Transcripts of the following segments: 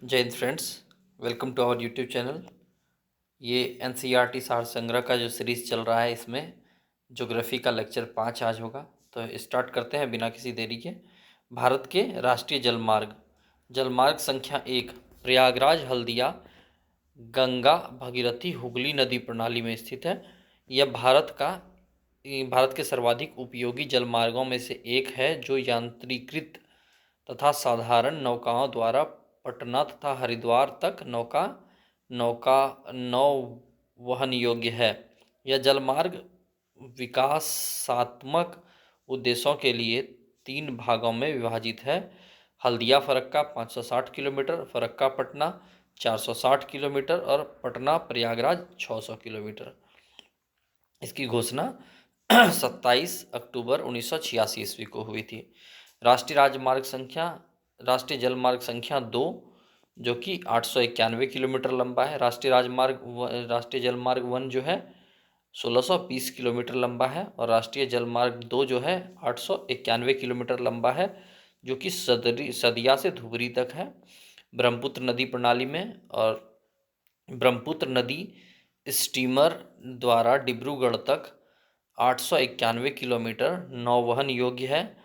जय हिंद friends. Welcome to our YouTube channel. ये एनसीईआरटी सार संग्रह का जो सीरीज़ चल रहा है, इसमें ज्योग्राफी का लेक्चर 5 आज होगा। तो स्टार्ट करते हैं बिना किसी देरी के। भारत के राष्ट्रीय जलमार्ग। जलमार्ग संख्या 1 प्रयागराज हल्दिया गंगा भगीरथी हुगली नदी प्रणाली में स्थित है। यह भारत के सर्वाधिक उपयोगी जलमार्गों में से एक है, जो यांत्रिकृत तथा साधारण नौकाओं द्वारा पटना तथा हरिद्वार तक नौ वहन योग्य है। यह जलमार्ग विकासात्मक उद्देश्यों के लिए 3 भागों में विभाजित है। हल्दिया फरक्का 560 किलोमीटर, फरक्का पटना 460 किलोमीटर और पटना प्रयागराज 600 किलोमीटर। इसकी घोषणा 27 अक्टूबर 1986 ईस्वी को हुई थी। राष्ट्रीय जलमार्ग संख्या 2 जो कि 891 किलोमीटर लंबा है। राष्ट्रीय जलमार्ग 1 जो है 1620 किलोमीटर लंबा है, और राष्ट्रीय जलमार्ग 2 जो है 891 किलोमीटर लंबा है, जो कि सदिया से धुबरी तक है ब्रह्मपुत्र नदी प्रणाली में। और ब्रह्मपुत्र नदी स्टीमर द्वारा डिब्रूगढ़ तक 891 किलोमीटर नौवहन योग्य है,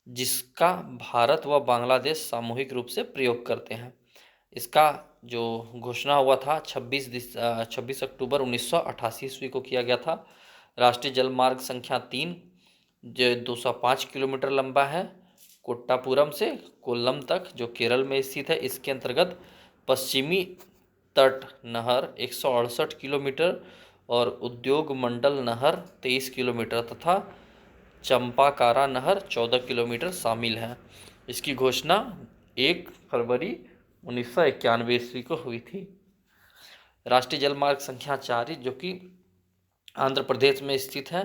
जिसका भारत व बांग्लादेश सामूहिक रूप से प्रयोग करते हैं। इसका जो घोषणा हुआ था 26 अक्टूबर 1988 ईस्वी को किया गया था। राष्ट्रीय जलमार्ग संख्या 3 जो 205 किलोमीटर लंबा है, कोट्टापुरम से कोल्लम तक, जो केरल में स्थित है। इसके अंतर्गत पश्चिमी तट नहर 168 किलोमीटर और उद्योग मंडल नहर 23 किलोमीटर तथा चंपाकारा नहर 14 किलोमीटर शामिल है। इसकी घोषणा 1 फरवरी 1991 ईस्वी को हुई थी। राष्ट्रीय जलमार्ग संख्या 4 जो कि आंध्र प्रदेश में स्थित है,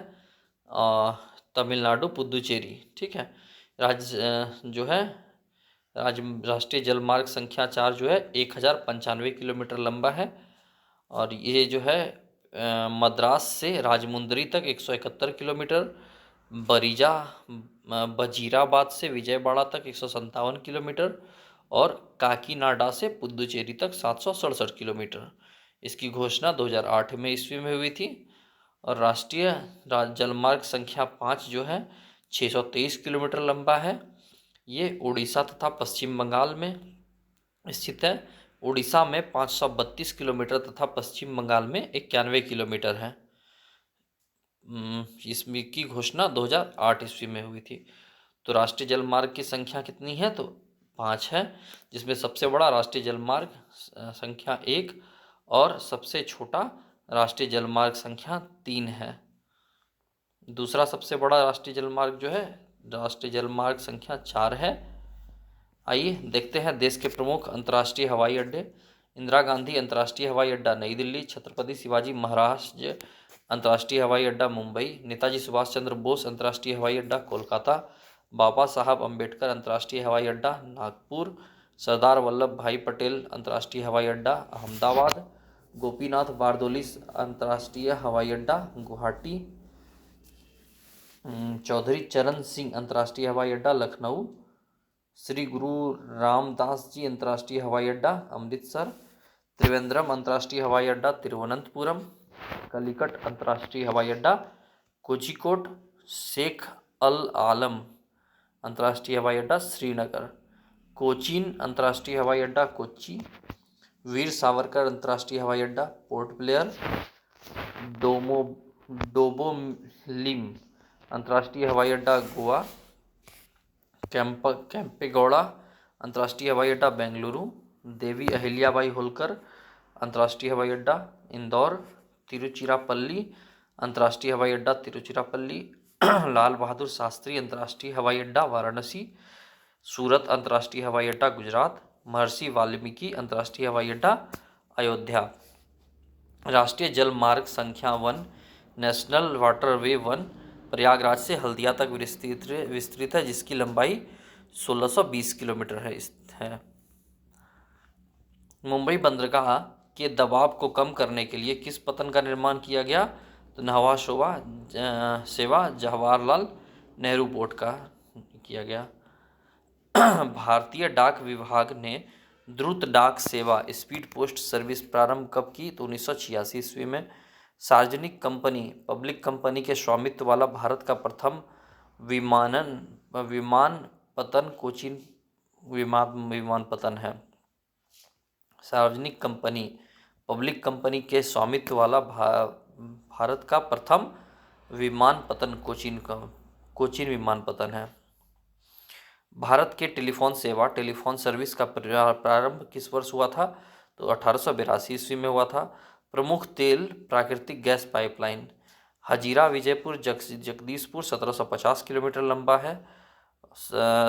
तमिलनाडु पुदुचेरी, ठीक है। राष्ट्रीय जलमार्ग संख्या 4 जो है 1095 किलोमीटर लंबा है, और ये जो है मद्रास से राजमुंदरी तक 171 किलोमीटर, बजीराबाद से विजयवाड़ा तक 157 किलोमीटर और काकीनाडा से पुदुचेरी तक 767 किलोमीटर। इसकी घोषणा 2008 में ईस्वी में हुई थी। और राष्ट्रीय जलमार्ग संख्या 5 जो है 623 किलोमीटर लंबा है। ये उड़ीसा तथा पश्चिम बंगाल में स्थित है। उड़ीसा में 532 किलोमीटर तथा पश्चिम बंगाल में 91 किलोमीटर है। इसमें की घोषणा 2008 ईस्वी में हुई थी। तो राष्ट्रीय जलमार्ग की संख्या कितनी है? तो 5 है, जिसमें सबसे बड़ा राष्ट्रीय जलमार्ग संख्या 1 और सबसे छोटा राष्ट्रीय जलमार्ग संख्या 3 है। दूसरा सबसे बड़ा राष्ट्रीय जलमार्ग जो है राष्ट्रीय जलमार्ग संख्या 4 है। आइए देखते हैं देश के प्रमुख अंतर्राष्ट्रीय हवाई अड्डे। इंदिरा गांधी अंतर्राष्ट्रीय हवाई अड्डा नई दिल्ली, छत्रपति शिवाजी महाराज अंतर्राष्ट्रीय हवाई अड्डा मुंबई, नेताजी सुभाष चंद्र बोस अंतर्राष्ट्रीय हवाई अड्डा कोलकाता, बाबा साहब अंबेडकर अंतर्राष्ट्रीय हवाई अड्डा नागपुर, सरदार वल्लभ भाई पटेल अंतर्राष्ट्रीय हवाई अड्डा अहमदाबाद, गोपीनाथ बारदोली अंतर्राष्ट्रीय हवाई अड्डा गुवाहाटी, चौधरी चरण सिंह अंतर्राष्ट्रीय हवाई अड्डा लखनऊ, श्री गुरु रामदास जी अंतर्राष्ट्रीय हवाई अड्डा अमृतसर, त्रिवेंद्रम अंतर्राष्ट्रीय हवाई अड्डा तिरुवनंतपुरम, कलिकट अंतर्राष्ट्रीय हवाई अड्डा कोझिकोड, शेख अल आलम अंतर्राष्ट्रीय हवाई अड्डा श्रीनगर, कोचीन अंतर्राष्ट्रीय हवाई अड्डा कोच्चि, वीर सावरकर अंतर्राष्ट्रीय हवाई अड्डा पोर्ट ब्लेयर, डोबोलिम अंतर्राष्ट्रीय हवाई अड्डा गोवा, कैंपेगौड़ा अंतर्राष्ट्रीय हवाई अड्डा बेंगलुरु, देवी अहिल्याबाई होलकर अंतर्राष्ट्रीय हवाई अड्डा इंदौर, तिरुचिरापल्ली अंतर्राष्ट्रीय हवाई अड्डा तिरुचिरापल्ली, लाल बहादुर शास्त्री अंतर्राष्ट्रीय हवाई अड्डा वाराणसी, सूरत अंतर्राष्ट्रीय हवाई अड्डा गुजरात, महर्षि वाल्मीकि अंतर्राष्ट्रीय हवाई अड्डा अयोध्या। राष्ट्रीय जल मार्ग संख्या 1 नेशनल वाटरवे 1 प्रयागराज से हल्दिया तक विस्तृत है, जिसकी लंबाई 1620 किलोमीटर है। मुंबई बंदरगाह के दबाव को कम करने के लिए किस पतन का निर्माण किया गया? तो नहवा सेवा जवाहरलाल नेहरू पोर्ट का किया गया। भारतीय डाक विभाग ने द्रुत डाक सेवा स्पीड पोस्ट सर्विस प्रारंभ कब की? तो 1986 ईस्वी में। सार्वजनिक कंपनी पब्लिक कंपनी के स्वामित्व वाला भारत का प्रथम विमानपत्तन कोचीन विमानपत्तन है। सार्वजनिक कंपनी पब्लिक कंपनी के स्वामित्व वाला भारत का प्रथम विमानपत्तन कोचीन विमानपत्तन है। भारत के टेलीफोन सर्विस का प्रारंभ किस वर्ष हुआ था? तो 1882 ईस्वी में हुआ था। प्रमुख तेल प्राकृतिक gas pipeline Hazira Vijaypur Jagdishpur 1750 kilometre लंबा है।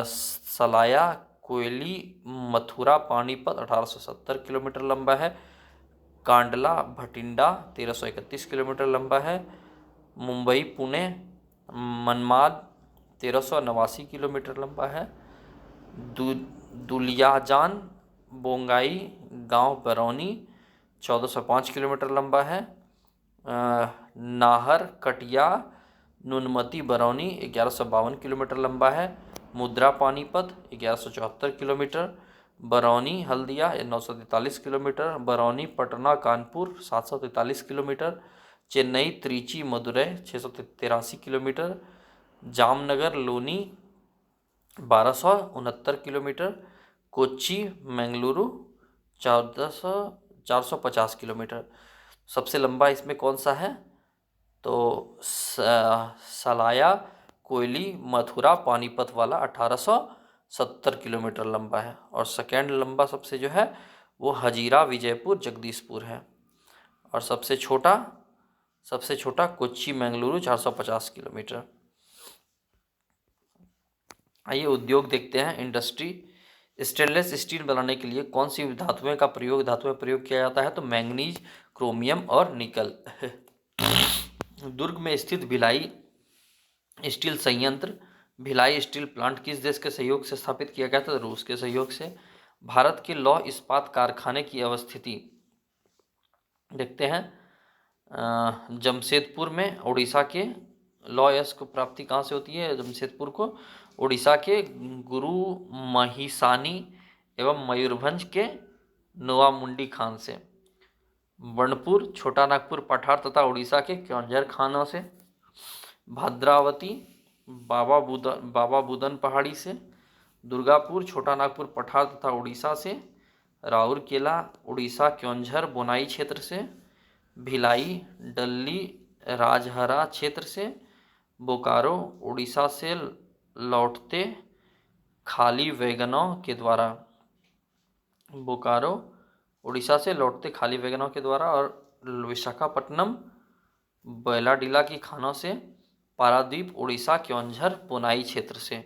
सलाया कोयली मथुरा पानीपत 1870 किलोमीटर लंबा है। कांडला भटिंडा 1331 किलोमीटर लंबा है। मुंबई पुणे मनमाड 1389 किलोमीटर लंबा है। दुलियाजान बोंगाई गांव बरौनी 1405 किलोमीटर लंबा है। नाहर कटिया नुनमती बरौनी 1152 किलोमीटर लंबा है। मुद्रा Panipat 1174 kilometre. Barauni Haldia 943 kilometre. Barauni Patna Kanpur 743 kilometre. Chennai Trichy Madurai 683 kilometre. Jamnagar Loni 1269 kilometre. Kochi Mangaluru 450 kilometre. सबसे लंबा इसमें कौन सा है? तो सलाया कोयली मथुरा पानीपत वाला 1870 किलोमीटर लंबा है। और सेकेंड लंबा सबसे जो है वो हजीरा विजयपुर जगदीशपुर है। और सबसे छोटा कोच्चि मंगलुरु 450 किलोमीटर। आइए उद्योग देखते हैं। इंडस्ट्री स्टेनलेस स्टील बनाने के लिए कौन सी धातुओं का प्रयोग किया जाता है? तो मैंगनीज क्रोमियम और निकल। दुर्ग में स्थित भिलाई स्टील संयंत्र भिलाई स्टील प्लांट किस देश के सहयोग से स्थापित किया गया था? रूस के सहयोग से। भारत के लौह इस्पात कारखाने की अवस्थिति देखते हैं। जमशेदपुर में उड़ीसा के लौह यश को प्राप्ति कहाँ से होती है? जमशेदपुर को उड़ीसा के गुरु महिसानी एवं मयूरभंज के नोवामुंडी खान से। बनपुर छोटा नागपुर पठार तथा उड़ीसा के क्योंझर खानों से। भद्रावती बाबा बुदन पहाड़ी से। दुर्गापुर छोटा नागपुर पठार तथा उड़ीसा से। राउरकेला उड़ीसा क्योंझर बोनाई क्षेत्र से। भिलाई डल्ली राजहरा क्षेत्र से। बोकारो उड़ीसा से लौटते खाली वैगनों के द्वारा। बोकारो उड़ीसा से लौटते खाली वैगनों के द्वारा। और विशाखापट्टनम बैलाडीला की खानों से। पारादीप उड़ीसा क्योंझर बोनाई क्षेत्र से।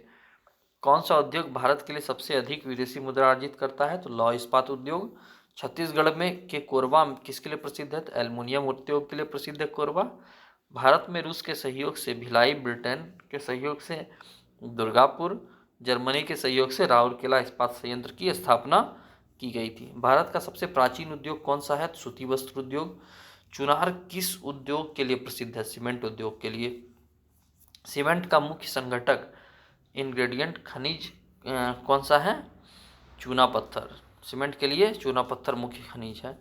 कौन सा उद्योग भारत के लिए सबसे अधिक विदेशी मुद्रा अर्जित करता है? तो लौह इस्पात उद्योग। छत्तीसगढ़ में के कोरबा किसके लिए प्रसिद्ध है? तो एल्युमिनियम उद्योग के लिए प्रसिद्ध है कोरबा। भारत में रूस के सहयोग से भिलाई, ब्रिटेन के सहयोग से दुर्गापुर, जर्मनी के सहयोग से राउरकेला इस्पात संयंत्र की स्थापना की गई थी। भारत का सबसे प्राचीन उद्योग कौन सा है? सूती वस्त्र उद्योग। चुनार किस उद्योग के लिए प्रसिद्ध है? सीमेंट उद्योग के लिए। सीमेंट का मुख्य संघटक इंग्रेडिएंट खनिज कौन सा है? चूना पत्थर। सीमेंट के लिए चूना पत्थर मुख्य खनिज है।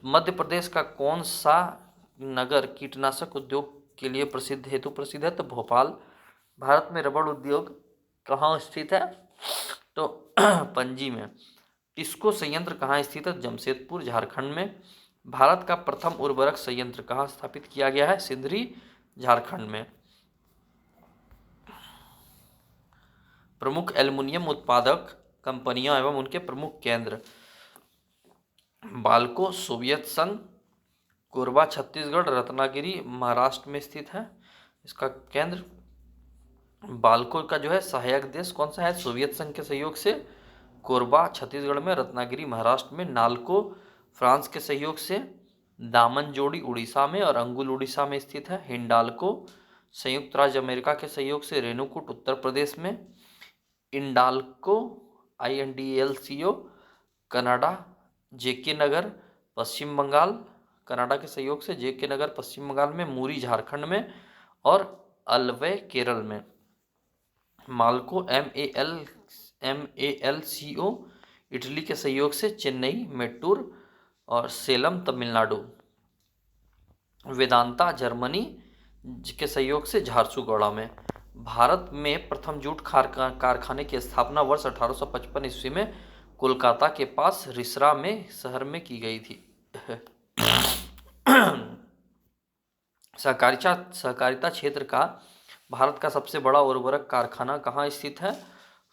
मध्य प्रदेश का कौन सा नगर कीटनाशक उद्योग के लिए प्रसिद्ध है? तो भोपाल। भारत में रबड़ उद्योग कहाँ स्थित है? तो पणजी में। टिस्को संयंत्र कहाँ स्थित है? जमशेदपुर झारखंड में। भारत का प्रथम उर्वरक संयंत्र कहाँ स्थापित किया गया है? सिंधरी झारखंड में। प्रमुख एल्युमिनियम उत्पादक कंपनियां एवं उनके प्रमुख केंद्र। बाल्को सोवियत संघ। कोरबा छत्तीसगढ़। रत्नागिरी महाराष्ट्र में स्थित है इसका केंद्र। बाल्को का जो है सहायक देश कौन सा है? सोवियत संघ के सहयोग से कोरबा छत्तीसगढ़ में। रत्नागिरी महाराष्ट्र में। नालको फ्रांस के सहयोग से दामनजोड़ी उड़ीसा में और अंगुल उड़ीसा में स्थित है। हिंडाल्को संयुक्त राज्य अमेरिका के सहयोग से रेणुकूट उत्तर प्रदेश में। Indalco INDALCO Canada. जेके नगर पश्चिम बंगाल कनाडा के सहयोग से। जेके नगर पश्चिम बंगाल में। मुरी झारखंड में और अलवै केरल में। माल्को MALCO इटली के सहयोग से चेन्नई, मेट्टूर और सेलम तमिलनाडु। वेदांता जर्मनी के सहयोग से झारसुगुड़ा में। भारत में प्रथम जूट कारखाने की स्थापना वर्ष 1855 ईस्वी में कोलकाता के पास रिसरा में शहर में की गई थी। सहकारिता क्षेत्र का भारत का सबसे बड़ा उर्वरक कारखाना कहाँ स्थित है?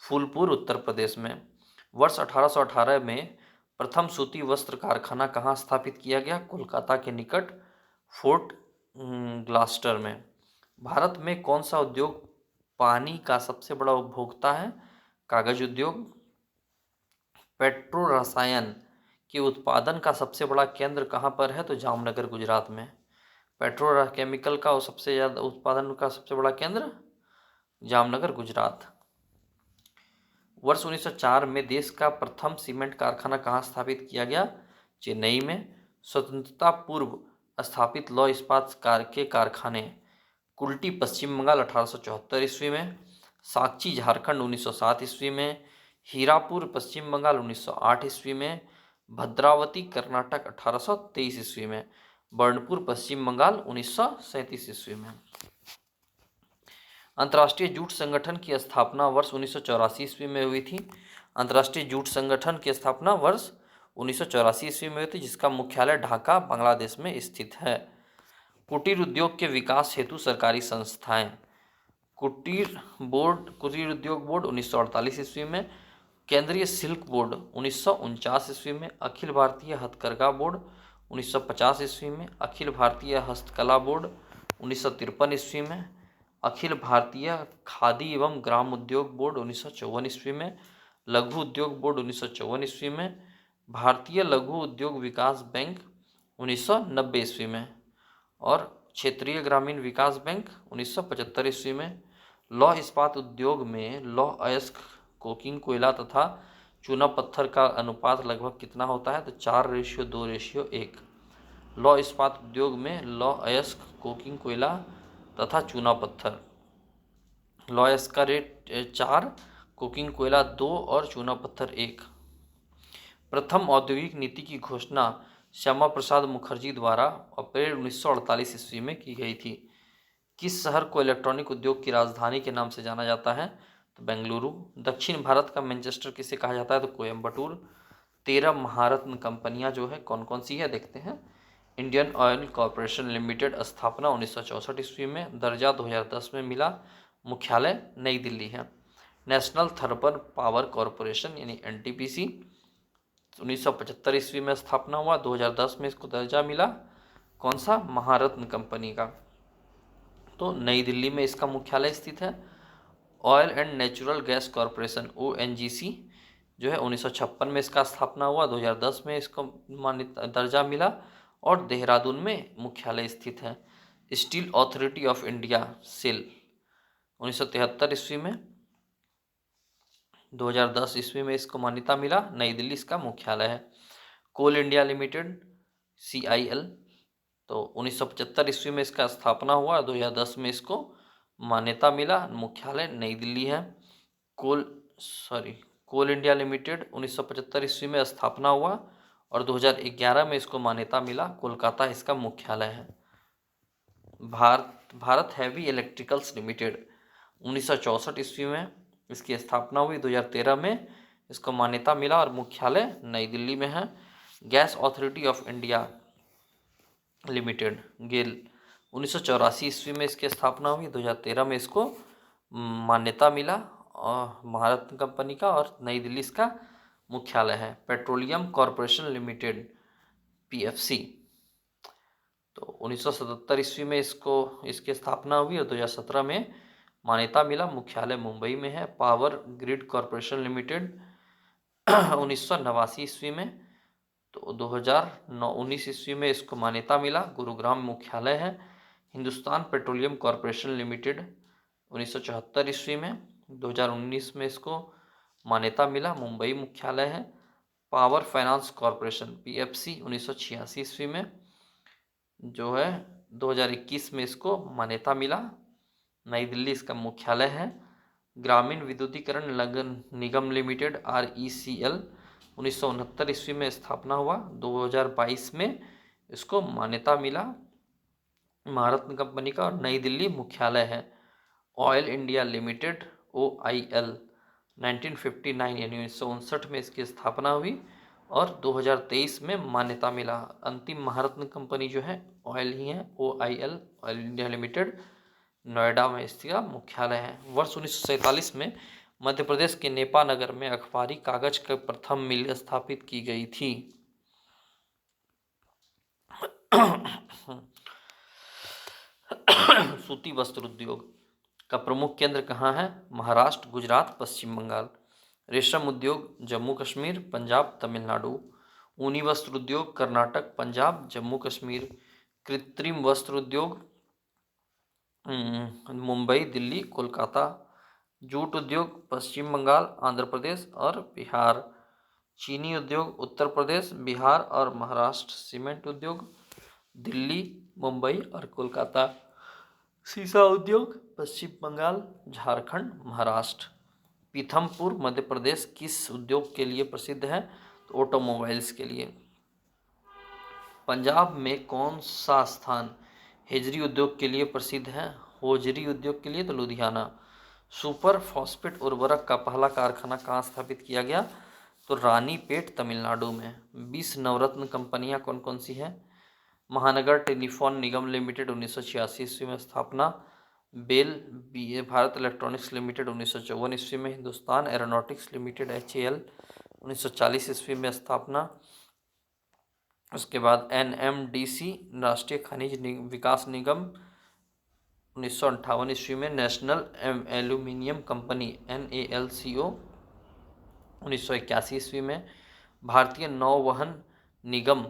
फूलपुर, उत्तर प्रदेश में। वर्ष 1818 में प्रथम सूती वस्त्र कारखाना कहाँ स्थापित किया गया? कोलकाता के निकट फोर्ट ग्लास्टर में। भारत में कौन सा उद्योग पानी का सबसे बड़ा उपभोक्ता है? कागज उद्योग। पेट्रो रसायन के उत्पादन का सबसे बड़ा केंद्र कहाँ पर है? तो जामनगर, गुजरात में। पेट्रो केमिकल का सबसे ज़्यादा उत्पादन का सबसे बड़ा केंद्र जामनगर, गुजरात। वर्ष 1904 में देश का प्रथम सीमेंट कारखाना कहाँ स्थापित किया गया? चेन्नई में। स्वतंत्रता पूर्व स्थापित लौह इस्पात के कारखाने कुल्टी, पश्चिम बंगाल 1874 ईस्वी में। साक्षी, झारखंड 1907 ईस्वी में। हीरापुर, पश्चिम बंगाल 1908 ईस्वी में। भद्रावती, कर्नाटक 1823 ईस्वी में। बर्नपुर, पश्चिम बंगाल 1937 ईस्वी में। अंतर्राष्ट्रीय जूट संगठन की स्थापना वर्ष 1984 ईस्वी में हुई थी। अंतर्राष्ट्रीय जूट संगठन की स्थापना वर्ष 1984 ईस्वी में हुई थी, जिसका मुख्यालय ढाका, बांग्लादेश में स्थित है। कुटीर उद्योग के विकास हेतु सरकारी संस्थाएं। कुटीर उद्योग बोर्ड 1948 ईस्वी में। केंद्रीय सिल्क बोर्ड 1949 ईस्वी में। अखिल भारतीय हथकरघा बोर्ड 1950 ईस्वी में। अखिल भारतीय हस्तकला बोर्ड 1953 ईस्वी में। अखिल भारतीय खादी एवं ग्राम उद्योग बोर्ड 1954 ईस्वी में। लघु उद्योग बोर्ड 1954 ईस्वी में। भारतीय लघु उद्योग विकास बैंक 1990 ईस्वी में। और क्षेत्रीय ग्रामीण विकास बैंक 1975 ईस्वी में। लौह इस्पात उद्योग में लौह अयस्क, कोकिंग कोयला तथा चूना पत्थर का अनुपात लगभग कितना होता है? तो 4:2:1। लौह इस्पात उद्योग में लौह अयस्क, कोकिंग कोयला तथा चूना पत्थर। लौह अयस्क का रेट 4, कोकिंग कोयला 2 और चूना पत्थर 1। प्रथम औद्योगिक नीति की घोषणा श्यामा प्रसाद मुखर्जी द्वारा अप्रैल 1948 ईस्वी में की गई थी। किस शहर को इलेक्ट्रॉनिक उद्योग की राजधानी के नाम से जाना जाता है? तो बेंगलुरु। दक्षिण भारत का मैनचेस्टर किसे कहा जाता है? तो कोयम्बटूर। 13 महारत्न कंपनियां जो है कौन कौन सी है देखते हैं। इंडियन ऑयल कॉरपोरेशन लिमिटेड, स्थापना 1964 ईस्वी में। दर्जा 2010 में मिला। मुख्यालय नई दिल्ली है। नेशनल थर्मल पावर कॉरपोरेशन यानी NTPC 1975 ईस्वी में स्थापना हुआ। 2010 में इसको दर्जा मिला। कौन सा? महारत्न कंपनी का। तो नई दिल्ली में इसका मुख्यालय स्थित है। Oil and natural gas corporation ONGC जो है 1956 में इसका स्थापना हुआ। 2010 में इसको मान्यता दर्जा मिला और देहरादून में मुख्यालय स्थित है। Steel Authority of India SAIL 1973 ईस्वी में। 2010 ईस्वी में इसको मान्यता मिला। नई दिल्ली इसका मुख्यालय है। कोल इंडिया लिमिटेड CIL तो 1975 ईस्वी में इसका स्थापना हुआ। 2010 में इसको मान्यता मिला। मुख्यालय नई दिल्ली है। कोल इंडिया लिमिटेड 1975 ईस्वी में स्थापना हुआ और 2011 में इसको मान्यता मिला। कोलकाता इसका मुख्यालय है। भारत हैवी इलेक्ट्रिकल्स लिमिटेड 1964 ईस्वी में इसकी स्थापना हुई। 2013 में इसको मान्यता मिला और मुख्यालय नई दिल्ली में है। Gas authority of India limited GAIL 1984 ईस्वी में इसकी स्थापना हुई। 2013 में इसको मान्यता मिला और महारत्न कंपनी का, और नई दिल्ली इसका मुख्यालय है। पेट्रोलियम कॉरपोरेशन लिमिटेड PFC तो 1977 ईस्वी में इसकी स्थापना हुई और 2017 में मान्यता मिला। मुख्यालय मुंबई में है। पावर ग्रिड कॉरपोरेशन लिमिटेड 1989 ईस्वी में तो 2019 ईस्वी में इसको मान्यता मिला। गुरुग्राम मुख्यालय है। हिंदुस्तान पेट्रोलियम कॉरपोरेशन लिमिटेड 1974 ईस्वी में। 2019 में इसको मान्यता मिला। मुंबई मुख्यालय है। पावर फाइनेंस कॉरपोरेशन PFC 1986 ईस्वी में जो है 2021 में इसको मान्यता मिला। नई दिल्ली इसका मुख्यालय है। ग्रामीण विद्युतीकरण निगम लिमिटेड RECL 1969 ईस्वी में स्थापना हुआ। 2022 में इसको मान्यता मिला महारत्न कंपनी का, और नई दिल्ली मुख्यालय है। ऑयल इंडिया लिमिटेड OIL 1959 यानी 1959 में इसकी स्थापना हुई और 2023 में मान्यता मिला। अंतिम महारत्न कंपनी जो है ऑयल ही है, OIL oil India limited, Noida में इसका मुख्यालय है। वर्ष 1947 में मध्य प्रदेश के नेपा नगर में अखबारी कागज का प्रथम मिल स्थापित की गई थी। सूती वस्त्र उद्योग का प्रमुख केंद्र कहाँ है? महाराष्ट्र, गुजरात, पश्चिम बंगाल। रेशम उद्योग जम्मू कश्मीर, पंजाब, तमिलनाडु। ऊनी वस्त्र उद्योग कर्नाटक, पंजाब, जम्मू कश्मीर। कृत्रिम वस्त्र उद्योग मुंबई, दिल्ली, कोलकाता। जूट उद्योग पश्चिम बंगाल, आंध्र प्रदेश और बिहार। चीनी उद्योग उत्तर प्रदेश, बिहार और महाराष्ट्र। सीमेंट उद्योग दिल्ली, मुंबई और कोलकाता। सीसा उद्योग पश्चिम बंगाल, झारखंड, महाराष्ट्र। पीथमपुर मध्य प्रदेश किस उद्योग के लिए प्रसिद्ध है? तो ऑटोमोबाइल्स के लिए। पंजाब में कौन सा स्थान हेजरी उद्योग के लिए प्रसिद्ध है? होजरी उद्योग के लिए तो लुधियाना। सुपर फॉस्फेट उर्वरक का पहला कारखाना कहाँ स्थापित किया गया? तो रानीपेट, तमिलनाडु में। 20 नवरत्न कंपनियां कौन कौन सी हैं? महानगर टेलीफोन निगम लिमिटेड 1986 ईस्वी में स्थापना। बेल भारत इलेक्ट्रॉनिक्स लिमिटेड 1954 ईस्वी में। हिंदुस्तान एरोनॉटिक्स लिमिटेड HAL 1940 ईस्वी में स्थापना। उसके बाद NMDC राष्ट्रीय खनिज विकास निगम 1958 ईस्वी में। नेशनल एल्यूमिनियम कंपनी NALCO 1981 ईस्वी में। भारतीय नौवहन निगम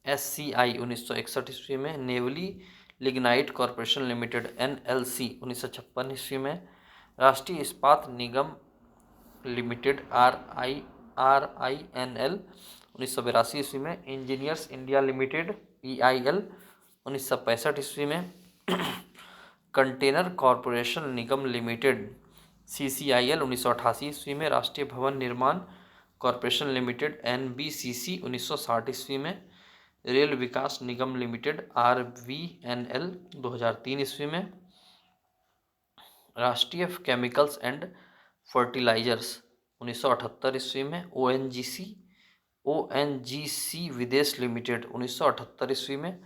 SCI 1961 ईस्वी में। Neyveli lignite corporation limited NLC 1956 ईस्वी में। राष्ट्रीय इस्पात निगम लिमिटेड RINL 1982 ईस्वी में। इंजीनियर्स इंडिया लिमिटेड EIL 1965 ईस्वी में। कंटेनर कॉरपोरेशन निगम लिमिटेड CCIL 1988 ईस्वी में। राष्ट्रीय भवन निर्माण कॉरपोरेशन लिमिटेड NBCC 1960 ईस्वी में। रेल विकास निगम लिमिटेड RVNL 2003 ईस्वी में। राष्ट्रीय केमिकल्स एंड फर्टिलाइजर्स 1978 ईस्वी में। ONGC विदेश लिमिटेड 1978 ईस्वी में।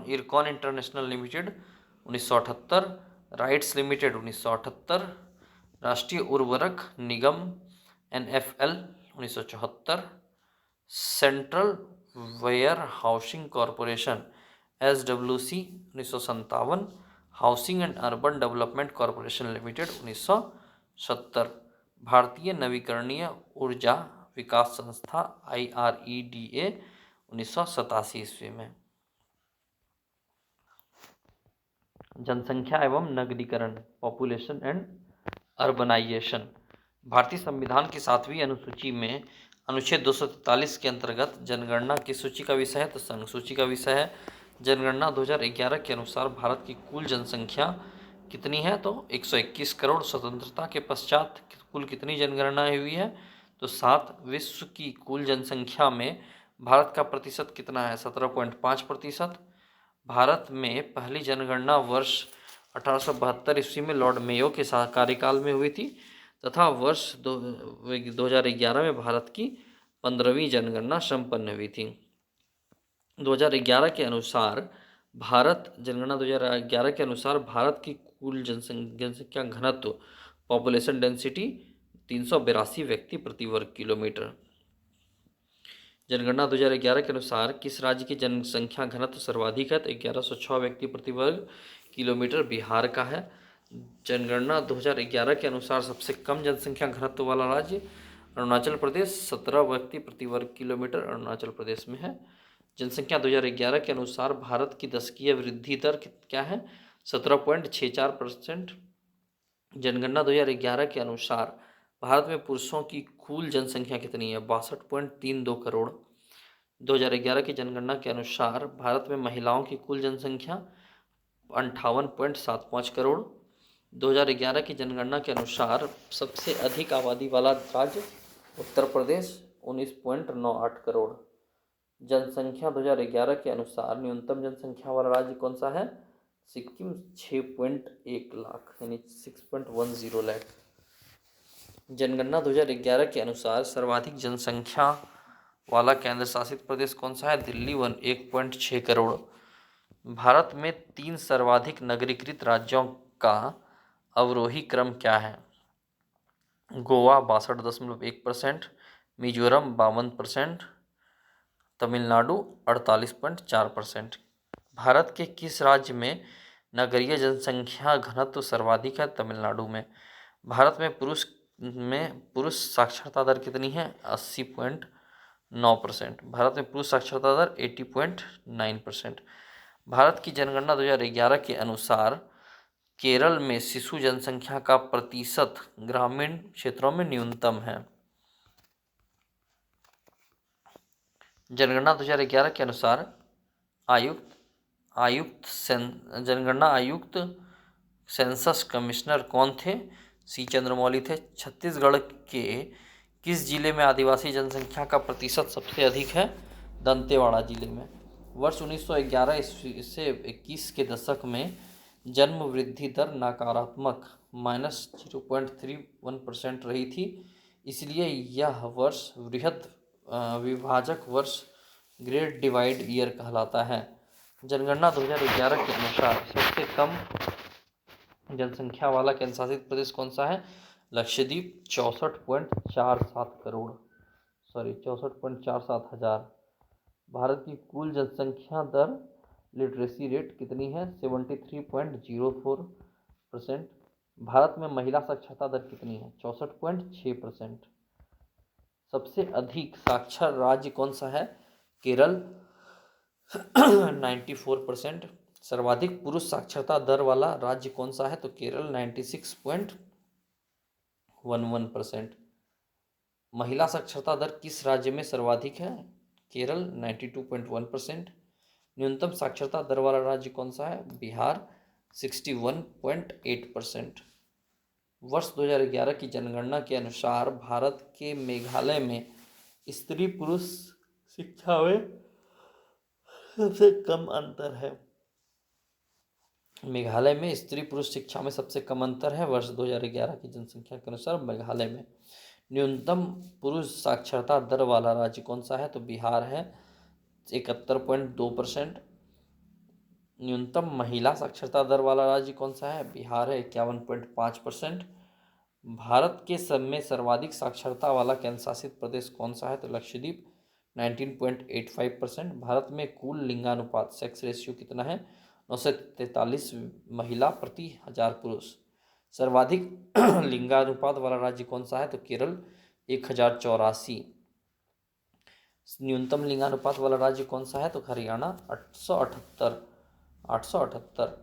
Ircon International Limited 1978। RITES Limited 1978। Rashtriya Urvarak Nigam NFL 1974। Central Warehousing Corporation SWC 1957। Housing and Urban Development Corporation Limited 1970। भारतीय नवीकरणीय ऊर्जा विकास संस्था IREDA 1987 ईस्वी में। जनसंख्या एवं नगरीकरण पॉपुलेशन एंड अर्बनाइजेशन। भारतीय संविधान की 7वीं अनुसूची में अनुच्छेद 243 के अंतर्गत जनगणना किस सूची का विषय है? तो संघ सूची का विषय है। जनगणना 2011 के अनुसार भारत की कुल जनसंख्या कितनी है? तो 121 करोड़। स्वतंत्रता के पश्चात कुल कितनी जनगणना हुई है? तो 7। विश्व की कुल जनसंख्या में भारत का प्रतिशत कितना है? 17.5%। भारत में पहली जनगणना वर्ष 1872 ईस्वी में लॉर्ड मेयो के कार्यकाल में हुई थी तथा वर्ष 2011 में भारत की 15वीं जनगणना संपन्न हुई थी। 2011 के अनुसार जनगणना 2011 के अनुसार भारत की कुल जनसंख्या घनत्व पॉपुलेशन डेंसिटी 382 व्यक्ति प्रति वर्ग किलोमीटर। जनगणना 2011 के अनुसार किस राज्य की जनसंख्या घनत्व सर्वाधिक है? तो 1106 व्यक्ति प्रति वर्ग किलोमीटर बिहार का है। जनगणना 2011 के अनुसार सबसे कम जनसंख्या घनत्व वाला राज्य अरुणाचल प्रदेश, 17 व्यक्ति प्रति वर्ग किलोमीटर अरुणाचल प्रदेश में है। जनसंख्या 2011 के अनुसार भारत की दशकीय वृद्धि दर क्या है? 17.64%। जनगणना 2011 के अनुसार भारत में पुरुषों की कुल जनसंख्या कितनी है? 62.32 करोड़। 2011 की जनगणना के अनुसार भारत में महिलाओं की कुल जनसंख्या 58.75 करोड़। 2011 की जनगणना के अनुसार सबसे अधिक आबादी वाला राज्य उत्तर प्रदेश 19.98 करोड़। जनसंख्या 2011 के अनुसार न्यूनतम जनसंख्या वाला राज्य कौन सा है? सिक्किम 6.1 लाख यानी 6.10 लाख। जनगणना 2011 के अनुसार सर्वाधिक जनसंख्या वाला केंद्र शासित प्रदेश कौन सा है? दिल्ली 1.6 करोड़। भारत में 3 सर्वाधिक नगरीकृत राज्यों का अवरोही क्रम क्या है? गोवा 62.1%, मिजोरम 52%, तमिलनाडु 48.4%। भारत के किस राज्य में नगरीय जनसंख्या घनत्व सर्वाधिक है? तमिलनाडु में। भारत में पुरुष साक्षरता दर कितनी है? 80.9%। भारत में पुरुष साक्षरता दर 80.9%। भारत की जनगणना 2011 के अनुसार केरल में शिशु जनसंख्या का प्रतिशत ग्रामीण क्षेत्रों में न्यूनतम है। जनगणना 2011 के अनुसार जनगणना आयुक्त सेंसस कमिश्नर कौन थे? सी चंद्रमौली थे। छत्तीसगढ़ के किस जिले में आदिवासी जनसंख्या का प्रतिशत सबसे अधिक है? दंतेवाड़ा जिले में। वर्ष 1911 ईस्वी से 21 के दशक में जन्म वृद्धि दर नकारात्मक -0.31% रही थी, इसलिए यह वर्ष वृहद विभाजक वर्ष ग्रेट डिवाइड ईयर कहलाता है। जनगणना 2011 के अनुसार सबसे कम जनसंख्या वाला केंद्र शासित प्रदेश कौन सा है? लक्षद्वीप 64.47 हजार। भारत की कुल जनसंख्या दर लिटरेसी रेट कितनी है? 73.04%। भारत में महिला साक्षरता दर कितनी है? 64.6%। सबसे अधिक साक्षर राज्य कौन सा है? केरल 94%। सर्वाधिक पुरुष साक्षरता दर वाला राज्य कौन सा है? तो केरल 96.11%। महिला साक्षरता दर किस राज्य में सर्वाधिक है? केरल 92.1%। न्यूनतम साक्षरता दर वाला राज्य कौन सा है? बिहार 61.8%। वर्ष 2011 की जनगणना के अनुसार भारत के मेघालय में स्त्री पुरुष शिक्षा में सबसे कम अंतर है। मेघालय में स्त्री पुरुष शिक्षा में सबसे कम अंतर है। वर्ष 2011 की जनसंख्या के अनुसार मेघालय में न्यूनतम पुरुष साक्षरता दर वाला राज्य कौन सा है? तो बिहार है 71.2%। न्यूनतम महिला साक्षरता दर वाला राज्य कौन सा है? बिहार है 51.5%। भारत के सब में सर्वाधिक साक्षरता वाला केंद्र शासित प्रदेश कौन सा है? तो लक्षद्वीप 19.85%। भारत में कुल लिंगानुपात सेक्स रेशियो कितना है? 943 महिला प्रति 1000 पुरुष। सर्वाधिक लिंगानुपात वाला राज्य कौन सा है? तो केरल 1084। न्यूनतम लिंगानुपात वाला राज्य कौन सा है? तो हरियाणा 878।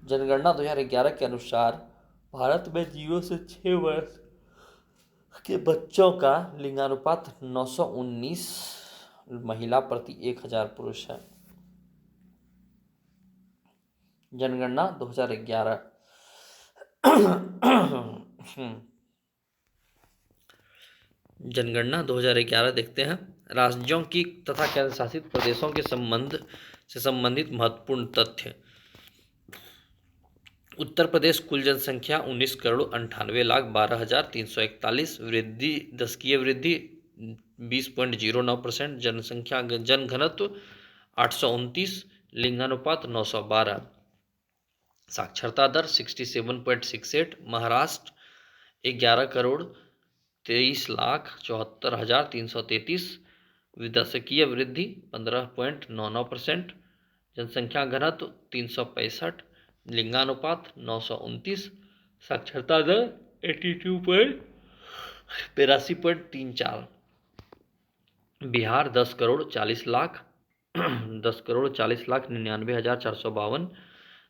जनगणना 2011 के अनुसार भारत में 0 से 6 वर्ष के बच्चों का लिंगानुपात 919 महिला प्रति 1000 पुरुष है। जनगणना 2011 जनगणना 2011 देखते हैं। राज्यों की तथा केंद्र शासित प्रदेशों के संबंध से संबंधित महत्वपूर्ण तथ्य। उत्तर प्रदेश कुल जनसंख्या 19,98,12,341। वृद्धि दशकीय वृद्धि 20.09%। जनसंख्या जनघनत्व 829। लिंगानुपात 912। साक्षरता दर 67.68। महाराष्ट्र 11,23,74,333। दशकीय वृद्धि 15.99%। जनसंख्या घनत्व 365। लिंगानुपात 929। साक्षरता दर 82.83.34। बिहार 10,40,99,452।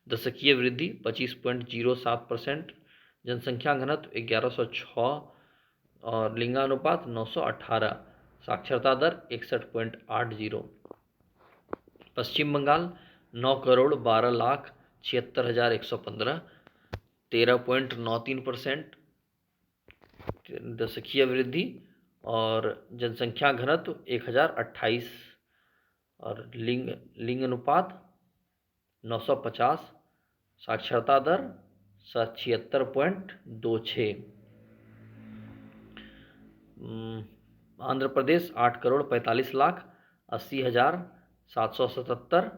दशकीय वृद्धि 25.07%। जनसंख्या घनत्व 1106 और लिंगानुपात 918। साक्षरता दर 61.80। पश्चिम बंगाल 9,12,76,115। 13.93%। दशकीय वृद्धि और जनसंख्या घनत्व 1028 और लिंग अनुपात 950, साक्षरता दर 76.26। आंध्र प्रदेश 8,45,80,777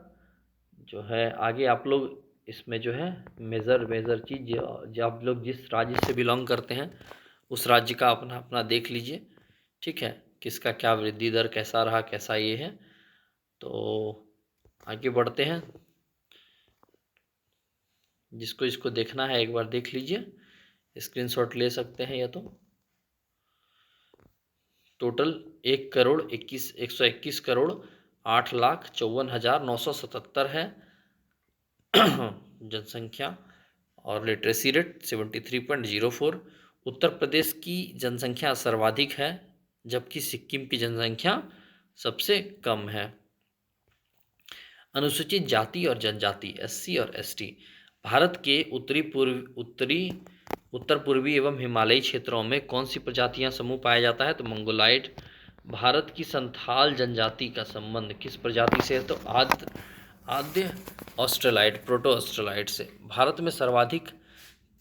जो है। आगे आप लोग इसमें जो है मेजर चीज जो आप लोग जिस राज्य से बिलोंग करते हैं उस राज्य का अपना अपना देख लीजिए, ठीक है, किसका क्या वृद्धि दर कैसा रहा, कैसा ये है। तो आगे बढ़ते हैं, जिसको इसको देखना है एक बार देख लीजिए, स्क्रीनशॉट ले सकते हैं। या तो टोटल 1,121,08,54,977 है जनसंख्या, और लिटरेसी रेट 73.04। उत्तर प्रदेश की जनसंख्या सर्वाधिक है, जबकि सिक्किम की जनसंख्या सबसे कम है। अनुसूचित जाति और जनजाति एससी और एसटी भारत के उत्तर पूर्वी एवं हिमालयी क्षेत्रों में कौन सी प्रजातियां समूह पाया जाता है? तो मंगोलाइड। भारत की संथाल जनजाति का संबंध किस प्रजाति से है? तो आद्य ऑस्ट्रेलाइड, प्रोटो ऑस्ट्रेलाइड से। भारत में सर्वाधिक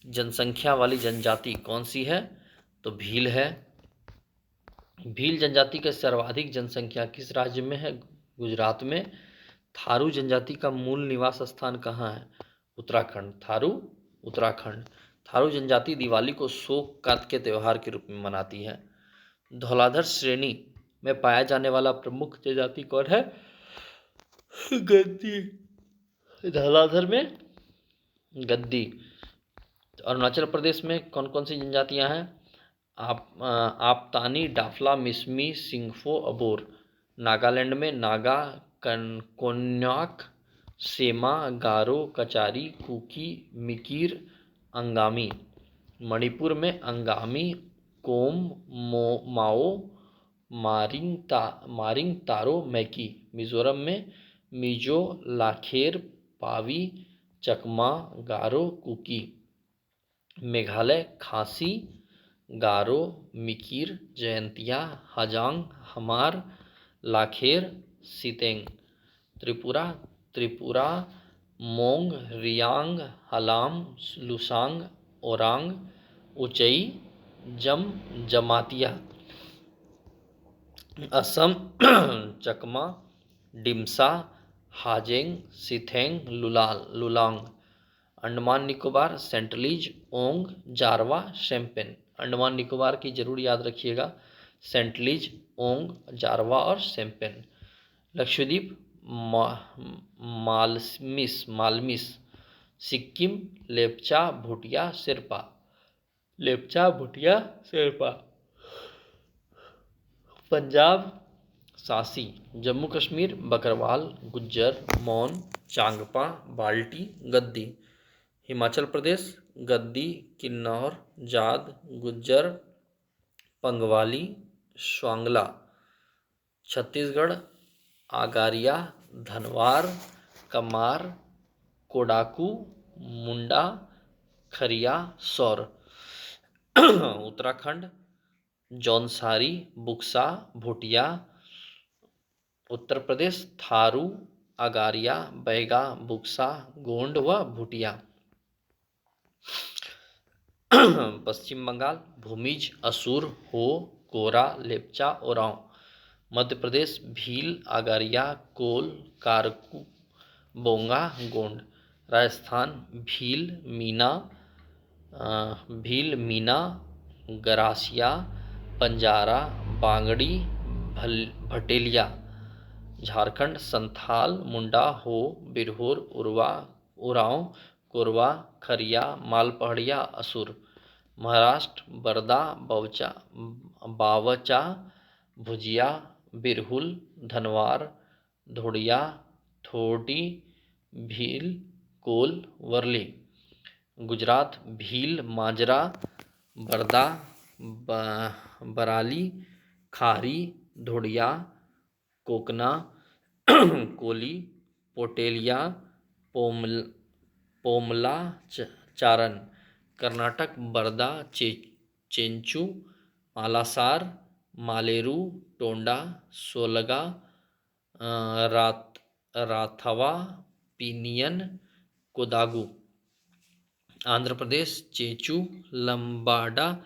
जनसंख्या वाली जनजाति कौन सी है? तो भील है। भील जनजाति का सर्वाधिक जनसंख्या किस राज्य में है? गुजरात में। थारू जनजाति का मूल निवास स्थान कहाँ है? उत्तराखंड। थारू उत्तराखंड। थारू जनजाति दिवाली को शोक के त्योहार के रूप में मनाती है। धौलाधर श्रेणी में पाया जाने वाला प्रमुख जनजाति कौन है? गद्दी। धौलाधर में गद्दी। अरुणाचल प्रदेश में कौन कौन सी जनजातियां हैं? आपतानी, डाफला, मिसमी, सिंगफो, अबोर। नागालैंड में नागा, कोन्याक, सेमा, गारो, कचारी, कुकी, मिकिर, अंगामी। मणिपुर में अंगामी, कोम, माओ, मारिंग तारो, मैकी। मिजोरम में मिजो, लाखेर, पावी, चकमा, गारो, कुकी। मेघालय खासी, गारो, मिकिर, जयंतिया, हजांग, हमार, लाखेर, सितेंग। त्रिपुरा मोंग, रियांग, हलाम, लुसांग, ओरांग, उचई, जमातिया। असम चकमा, डिमसा, हाजेंग, सिथेंग, लुलांग। अंडमान निकोबार सेंटलीज, ओंग, जारवा, शेम्पेन। अंडमान निकोबार की जरूर याद रखिएगा, सेंटलीज, ओंग, जारवा और शेम्पेन। लक्षद्वीप मालमिस। सिक्किम लेप्चा, भूटिया, शेर्पा। लेप्चा, भूटिया, शेर्पा। पंजाब सासी। जम्मू कश्मीर बकरवाल, गुज्जर, मौन, चांगपा, बाल्टी, गद्दी। हिमाचल प्रदेश गद्दी, किन्नौर, जाद, गुज्जर, पंगवाली, स्वांगला। छत्तीसगढ़ आगारिया, धनवार, कमार, कोडाकू, मुंडा, खरिया, सौर। उत्तराखंड जौनसारी, बुक्सा, भूटिया। उत्तर प्रदेश थारू, आगारिया, बैगा, बुक्सा, गोंड व भूटिया। पश्चिम बंगाल भूमिज, असुर, हो, कोरा, लेप्चा, ओरांव। मध्य प्रदेश भील, आगारिया, कोल, कारकू, बोंगा, गोंड। राजस्थान भील, मीना, गरासिया, पंजारा, बांगड़ी, भटेलिया। झारखंड संथाल, मुंडा, हो, बिरहोर, उरांव, कोरवा, खरिया, मालपहाड़िया, असुर। महाराष्ट्र बरदा, बावचा, भुजिया, बिरहुल, धनवार, धोड़िया, थोड़ी, भील, कोल, वर्ली। गुजरात भील, माजरा, बरदा, बराली, खारी, धोड़िया, कोकना, कोली, पोटेलिया, पोमला, चारण। कर्नाटक बरदा, चेंचू, मालासार, मालेरू, टोंडा, सोलगा, रात राथवा, पीनियन, कोदागु। आंध्र प्रदेश चेचू, लंबाडा,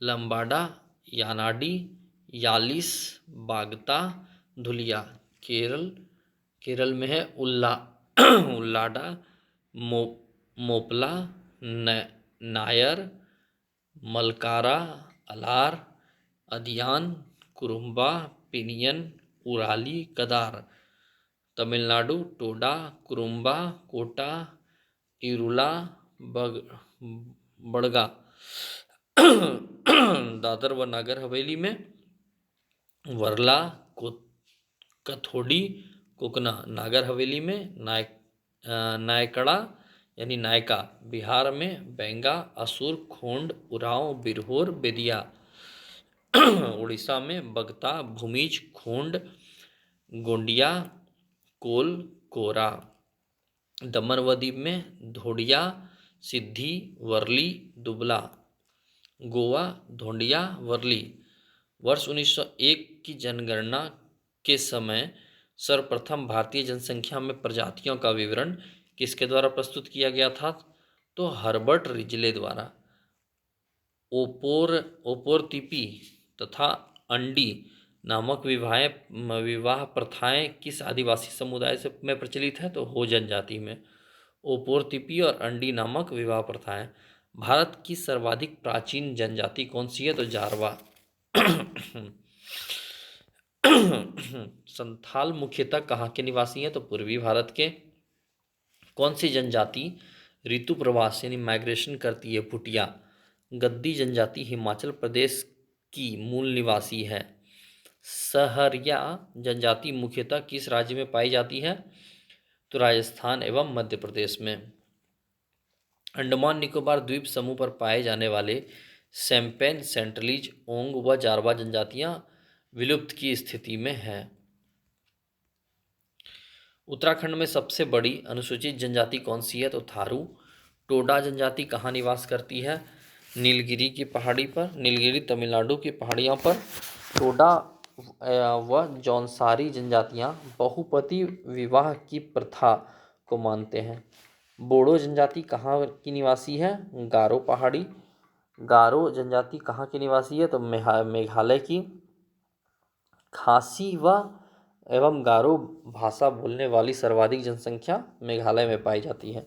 लंबाडा, यानाडी, यालिस, बागता, धुलिया। केरल में है उल्लाडा, मो मोपला, नायर, मलकारा, अलार, अदियान, कुरुम्बा, पिनियन, उराली, कदार। तमिलनाडु टोडा, कुरुम्बा, कोटा, इरुला, बड़गा। दादर व नागर हवेली में वरला, कथोड़ी, कोकना। नागर हवेली में नायकड़ा यानी नायका। बिहार में बेंगा, असुर, खोंड, उरांव, बिरहोर, बेदिया। उड़ीसा में बगता, भूमिज, खोंड, गोंडिया, कोल, कोरा। दमन व दीव में धोडिया, सिद्धि, वर्ली, दुबला। गोवा धोंडिया, वर्ली। वर्ष 1901 की जनगणना के समय सर्वप्रथम भारतीय जनसंख्या में प्रजातियों का विवरण किसके द्वारा प्रस्तुत किया गया था? तो हर्बर्ट रिजले द्वारा। ओपोरतिपी तथा अंडी नामक विवाह प्रथाएं किस आदिवासी समुदाय से में प्रचलित है? तो हो जनजाति में। ओपोरतिपी और अंडी नामक विवाह प्रथाएं। भारत की सर्वाधिक प्राचीन जनजाति कौन सी है? तो जारवा। संथाल मुख्यतः कहाँ के निवासी हैं? तो पूर्वी भारत के। कौन सी जनजाति ऋतु प्रवास यानी माइग्रेशन करती है? भुटिया। गद्दी जनजाति हिमाचल प्रदेश की मूल निवासी है। सहरिया जनजाति मुख्यतः किस राज्य में पाई जाती है? तो राजस्थान एवं मध्य प्रदेश में। अंडमान निकोबार द्वीप समूह पर पाए जाने वाले सैम्पेन, सेंट्रलीज, ओंग व जारवा जनजातियां विलुप्त की स्थिति में हैं। उत्तराखंड में सबसे बड़ी अनुसूचित जनजाति कौन सी है? तो थारू। टोडा जनजाति कहाँ निवास करती है? नीलगिरी की पहाड़ी पर। नीलगिरी तमिलनाडु की पहाड़ियों पर। टोडा व जौनसारी जनजातियां बहुपति विवाह की प्रथा को मानते हैं। बोडो जनजाति कहाँ की निवासी है? गारो पहाड़ी। गारो जनजाति कहाँ की निवासी है? तो मेघालय की। खासी व एवं गारो भाषा बोलने वाली सर्वाधिक जनसंख्या मेघालय में पाई जाती है।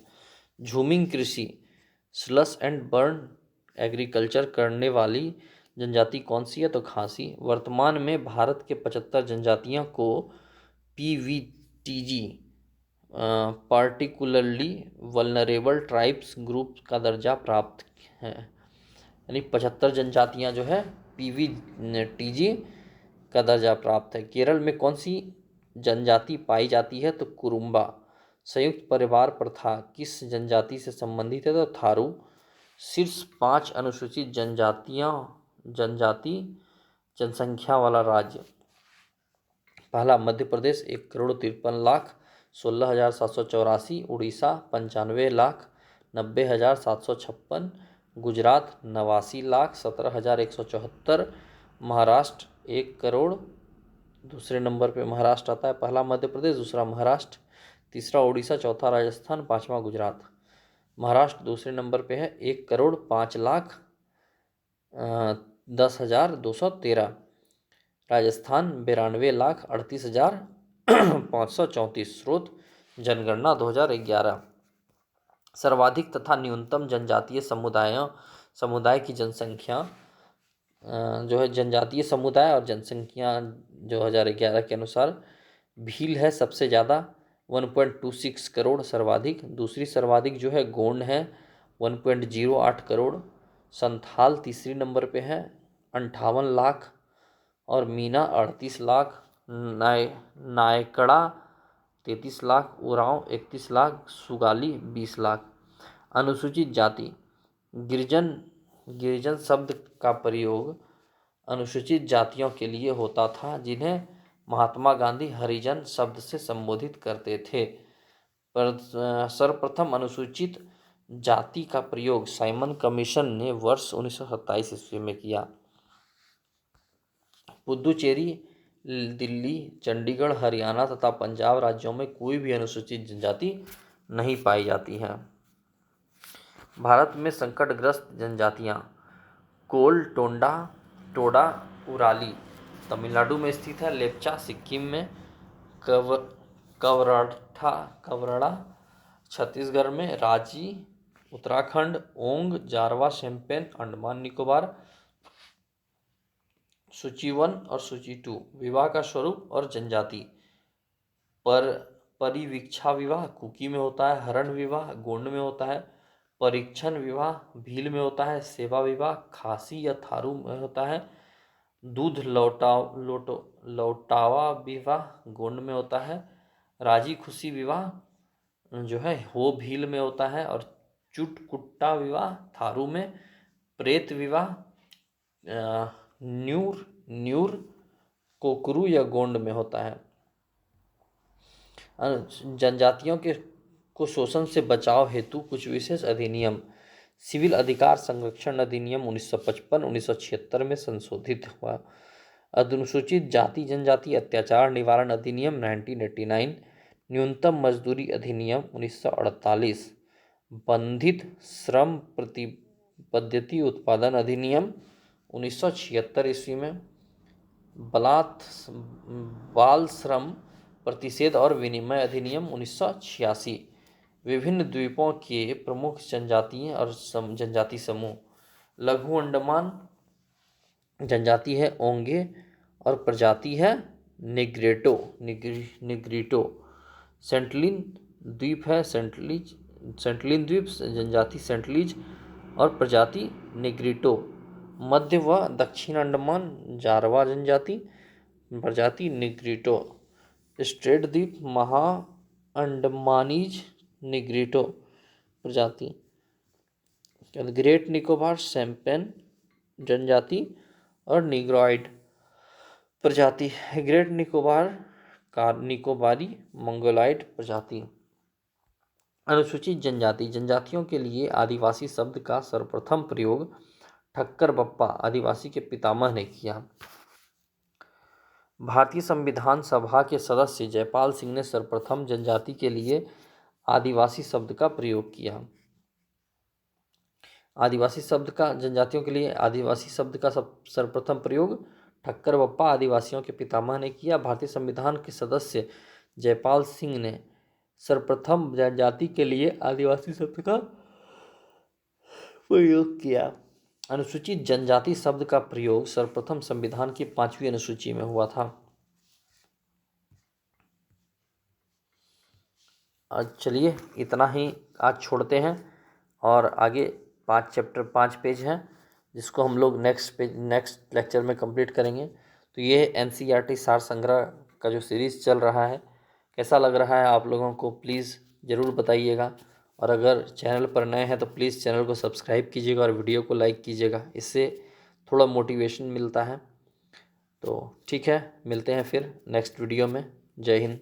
झूमिंग कृषि स्लश एंड बर्न एग्रीकल्चर करने वाली जनजाति कौन सी है? तो खासी। वर्तमान में भारत के 75 जनजातियों को PVTG particularly vulnerable tribes group का दर्जा प्राप्त है। यानी 75 जनजातियां जो है PVTG का दर्जा प्राप्त है। केरल में कौन सी जनजाति पाई जाती है? तो कुरुम्बा। संयुक्त परिवार प्रथा किस जनजाति से संबंधित है? तो थारू। शीर्ष 5 अनुसूचित जनजाति जनसंख्या वाला राज्य। पहला मध्य प्रदेश 1,53,00,000 16,784। उड़ीसा 95,00,000 90,756। गुजरात 89,00,000 17,174। महाराष्ट्र 1 करोड़। दूसरे नंबर पे महाराष्ट्र आता है। पहला मध्य प्रदेश, दूसरा महाराष्ट्र, तीसरा उड़ीसा, चौथा राजस्थान, पांचवा गुजरात। महाराष्ट्र दूसरे नंबर पे है 1,05,10,213। राजस्थान 92,38,534। स्रोत जनगणना 2011। सर्वाधिक तथा न्यूनतम जनजातीय समुदाय की जनसंख्या जो है जनजातीय समुदाय और जनसंख्या 2011 के अनुसार भील है सबसे ज़्यादा 1.26 करोड़ सर्वाधिक। दूसरी सर्वाधिक जो है गोंड है 1.08 करोड़। संथाल तीसरी नंबर पे है 58 लाख और मीना 38 लाख। नायकड़ा 33 लाख। उरांव 31 लाख। सुगाली 20 लाख। अनुसूचित जाति गिरिजन शब्द का प्रयोग अनुसूचित जातियों के लिए होता था जिन्हें महात्मा गांधी हरिजन शब्द से संबोधित करते थे। पर सर्वप्रथम अनुसूचित जाति का प्रयोग साइमन कमीशन ने वर्ष 1927 ईस्वी में किया। पुदुचेरी, दिल्ली, चंडीगढ़, हरियाणा तथा पंजाब राज्यों में कोई भी अनुसूचित जनजाति नहीं पाई जाती है। भारत में संकटग्रस्त जनजातियाँ: कोल, टोंडा, टोडा, उराली तमिलनाडु में स्थित है, लेप्चा सिक्किम में, कवरड़ा छत्तीसगढ़ में, राजी उत्तराखंड, ओंग, जारवा, शेम्पेन अंडमान निकोबार। सूची 1 और सूची 2। विवाह का स्वरूप और जनजाति: परिवीक्षा विवाह कुकी में होता है, हरण विवाह गोंड में होता है, परीक्षण विवाह भील में होता है, सेवा विवाह खासी या थारू में होता है, दूध लौटावा विवाह गोंड में होता है, राजी खुशी विवाह जो है हो भील में होता है, और चुटकुट्टा विवाह थारू में, प्रेत विवाह न्यूर कोकरू या गोंड में होता है। जनजातियों को शोषण से बचाव हेतु कुछ विशेष अधिनियम: सिविल अधिकार संरक्षण अधिनियम 1955 1976 में संशोधित हुआ। अनुसूचित जाति जनजाति अत्याचार निवारण अधिनियम 1989, न्यूनतम मजदूरी अधिनियम 1948, बंधित श्रम पद्धति उत्पादन अधिनियम 1976 ईस्वी में, बाल श्रम प्रतिषेध और विनिमय अधिनियम 1986। विभिन्न द्वीपों के प्रमुख जनजातियाँ और जनजाति समूह: लघु अंडमान जनजाति है ओंगे और प्रजाति है निग्रिटो। सेंटलिन द्वीप है सेंटलिन द्वीप जनजाति सेंटलीज और प्रजाति निग्रिटो। मध्य व दक्षिण अंडमान जारवा जनजाति प्रजाति निग्रिटो। स्ट्रेट द्वीप महा अंडमानीज निग्रिटो प्रजाति। ग्रेट निकोबार शैम्पेन जनजाति और निग्रॉइड प्रजाति। ग्रेट निकोबारी मंगोलाइड प्रजाति। अनुसूचित जनजातियों के लिए आदिवासी शब्द का सर्वप्रथम प्रयोग ठक्कर बप्पा आदिवासी के पितामह ने किया। भारतीय संविधान सभा के सदस्य जयपाल सिंह ने सर्वप्रथम जनजाति के लिए आदिवासी शब्द का प्रयोग किया। जनजातियों के लिए आदिवासी शब्द का सर्वप्रथम प्रयोग ठक्कर बप्पा आदिवासियों के पितामह ने किया। भारतीय संविधान के सदस्य जयपाल सिंह ने सर्वप्रथम जनजाति के लिए आदिवासी शब्द का प्रयोग किया। अनुसूचित जनजाति शब्द का प्रयोग सर्वप्रथम संविधान की 5वीं अनुसूची में हुआ था। चलिए इतना ही आज छोड़ते हैं और आगे 5 पेज हैं जिसको हम लोग नेक्स्ट लेक्चर में कंप्लीट करेंगे। तो ये एनसीईआरटी सार संग्रह का जो सीरीज़ चल रहा है कैसा लग रहा है आप लोगों को प्लीज़ ज़रूर बताइएगा, और अगर चैनल पर नए हैं तो प्लीज़ चैनल को सब्सक्राइब कीजिएगा और वीडियो को लाइक कीजिएगा, इससे थोड़ा मोटिवेशन मिलता है। तो ठीक है, मिलते हैं फिर नेक्स्ट वीडियो में। जय हिंद।